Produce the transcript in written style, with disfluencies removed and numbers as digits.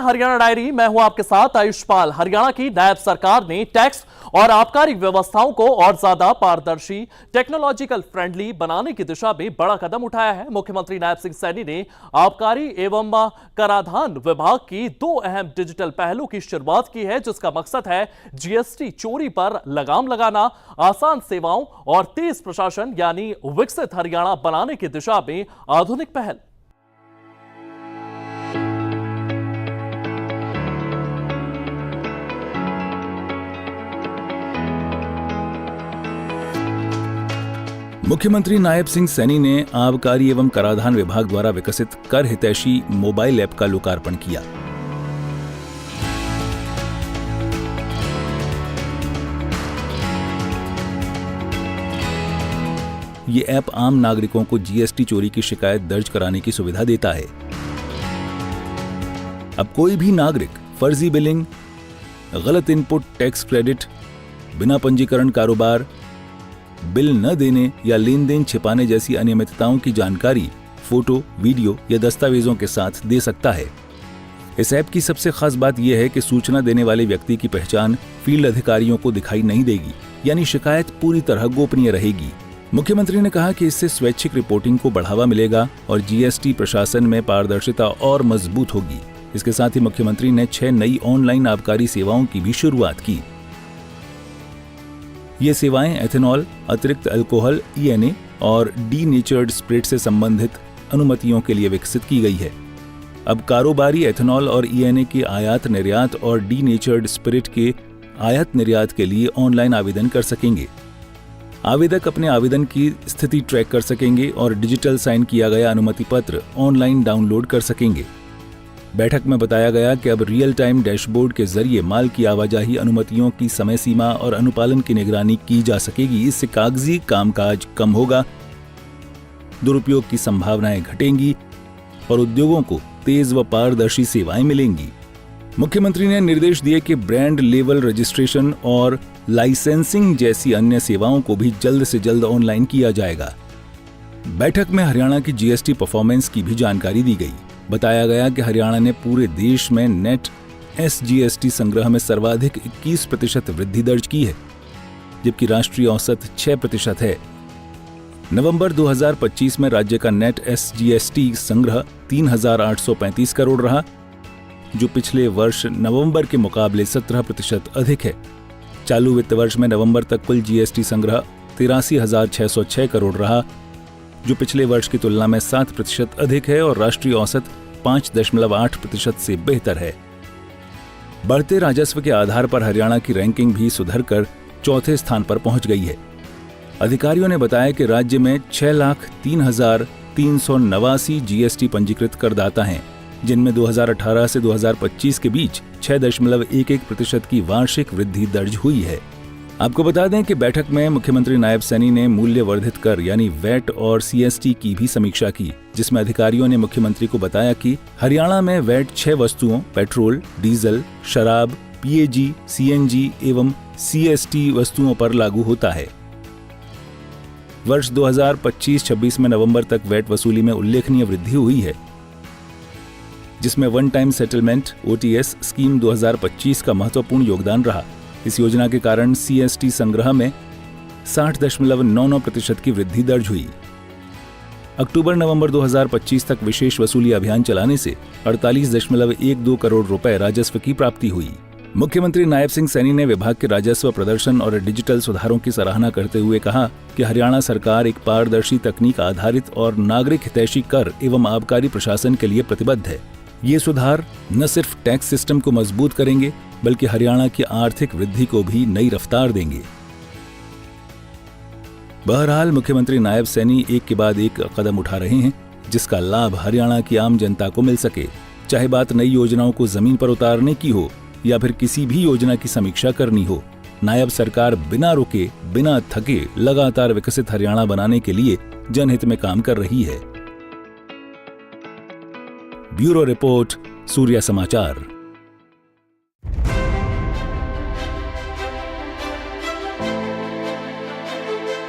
Haryana diary. मैं हूं आपके साथ आयुष्पाल। हरियाणा की नायब सरकार ने टैक्स और आबकारी व्यवस्थाओं को और ज्यादा पारदर्शी, टेक्नोलॉजिकल फ्रेंडली बनाने की दिशा में बड़ा कदम उठाया है। मुख्यमंत्री नायब सिंह सैनी ने आबकारी एवं कराधान विभाग की 2 अहम डिजिटल पहलों की शुरुआत की है, जिसका मकसद है जीएसटी चोरी पर लगाम लगाना, आसान सेवाओं और तेज प्रशासन यानी विकसित हरियाणा बनाने की दिशा में आधुनिक पहल। मुख्यमंत्री नायब सिंह सैनी ने आबकारी एवं कराधान विभाग द्वारा विकसित कर हितैषी मोबाइल ऐप का लोकार्पण किया। ये ऐप आम नागरिकों को जीएसटी चोरी की शिकायत दर्ज कराने की सुविधा देता है। अब कोई भी नागरिक फर्जी बिलिंग, गलत इनपुट टैक्स क्रेडिट, बिना पंजीकरण कारोबार, बिल न देने या लेन देन छिपाने जैसी अनियमितताओं की जानकारी फोटो, वीडियो या दस्तावेजों के साथ दे सकता है। इस ऐप की सबसे खास बात यह है कि सूचना देने वाले व्यक्ति की पहचान फील्ड अधिकारियों को दिखाई नहीं देगी, यानी शिकायत पूरी तरह गोपनीय रहेगी। मुख्यमंत्री ने कहा कि इससे स्वैच्छिक रिपोर्टिंग को बढ़ावा मिलेगा और जीएसटी प्रशासन में पारदर्शिता और मजबूत होगी। इसके साथ ही मुख्यमंत्री ने 6 नई ऑनलाइन आबकारी सेवाओं की भी शुरुआत की। ये सेवाएं एथेनॉल, अतिरिक्त अल्कोहल, ईएनए और डीनेचर्ड स्पिरिट से संबंधित अनुमतियों के लिए विकसित की गई है। अब कारोबारी एथेनॉल और ईएनए के आयात निर्यात और डीनेचर्ड स्पिरिट के आयात निर्यात के लिए ऑनलाइन आवेदन कर सकेंगे। आवेदक अपने आवेदन की स्थिति ट्रैक कर सकेंगे और डिजिटल साइन किया गया अनुमति पत्र ऑनलाइन डाउनलोड कर सकेंगे। बैठक में बताया गया कि अब रियल टाइम डैशबोर्ड के जरिए माल की आवाजाही, अनुमतियों की समय सीमा और अनुपालन की निगरानी की जा सकेगी। इससे कागजी कामकाज कम होगा, दुरुपयोग की संभावनाएं घटेंगी और उद्योगों को तेज व पारदर्शी सेवाएं मिलेंगी। मुख्यमंत्री ने निर्देश दिए कि ब्रांड लेवल रजिस्ट्रेशन और लाइसेंसिंग जैसी अन्य सेवाओं को भी जल्द से जल्द ऑनलाइन किया जाएगा। बैठक में हरियाणा की जीएसटी परफॉर्मेंस की भी जानकारी दी गई। बताया गया कि हरियाणा ने पूरे देश में नेट एसजीएसटी संग्रह में सर्वाधिक 21% वृद्धि दर्ज की है, जबकि राष्ट्रीय औसत 6% है। नवंबर 2025 में राज्य का नेट एसजीएसटी संग्रह 3,835 करोड़ रहा, जो पिछले वर्ष नवंबर के मुकाबले 17% अधिक है। चालू वित्त वर्ष में नवंबर तक कुल जीएसटी संग्रह 83,606 करोड़ रहा, जो पिछले वर्ष की तुलना में 7% अधिक है और राष्ट्रीय औसत 5.8% से बेहतर है। बढ़ते राजस्व के आधार पर हरियाणा की रैंकिंग भी सुधरकर 4थे स्थान पर पहुंच गई है। अधिकारियों ने बताया कि राज्य में 6,03,389 जीएसटी पंजीकृत करदाता हैं, जिनमें 2018 से 2025 के बीच 6.11% की वार्षिक वृद्धि दर्ज हुई है। आपको बता दें कि बैठक में मुख्यमंत्री नायब सैनी ने मूल्य वर्धित कर यानी वैट और सीएसटी की भी समीक्षा की, जिसमें अधिकारियों ने मुख्यमंत्री को बताया कि हरियाणा में वैट 6 वस्तुओं पेट्रोल, डीजल, शराब, पीएजी, सीएनजी एवं सीएसटी वस्तुओं पर लागू होता है। वर्ष 2025-26 में नवंबर तक वैट वसूली में उल्लेखनीय वृद्धि हुई है, जिसमें one time settlement OTS scheme 2025 का महत्वपूर्ण योगदान रहा। इस योजना के कारण सीएसटी संग्रह में 60.99% की वृद्धि दर्ज हुई। अक्टूबर-नवंबर 2025 तक विशेष वसूली अभियान चलाने से 48.12 करोड़ रुपए राजस्व की प्राप्ति हुई। मुख्यमंत्री नायब सिंह सैनी ने विभाग के राजस्व प्रदर्शन और डिजिटल सुधारों की सराहना करते हुए कहा कि हरियाणा सरकार एक पारदर्शी, तकनीक आधारित और नागरिक हितैषी कर एवं आबकारी प्रशासन के लिए प्रतिबद्ध है। ये सुधार न सिर्फ टैक्स सिस्टम को मजबूत करेंगे, बल्कि हरियाणा की आर्थिक वृद्धि को भी नई रफ्तार देंगे। बहरहाल मुख्यमंत्री नायब सैनी एक के बाद एक कदम उठा रहे हैं, जिसका लाभ हरियाणा की आम जनता को मिल सके। चाहे बात नई योजनाओं को जमीन पर उतारने की हो या फिर किसी भी योजना की समीक्षा करनी हो, नायब सरकार बिना रुके, बिना थके लगातार विकसित हरियाणा बनाने के लिए जनहित में काम कर रही है। ब्यूरो रिपोर्ट, सूर्या समाचार।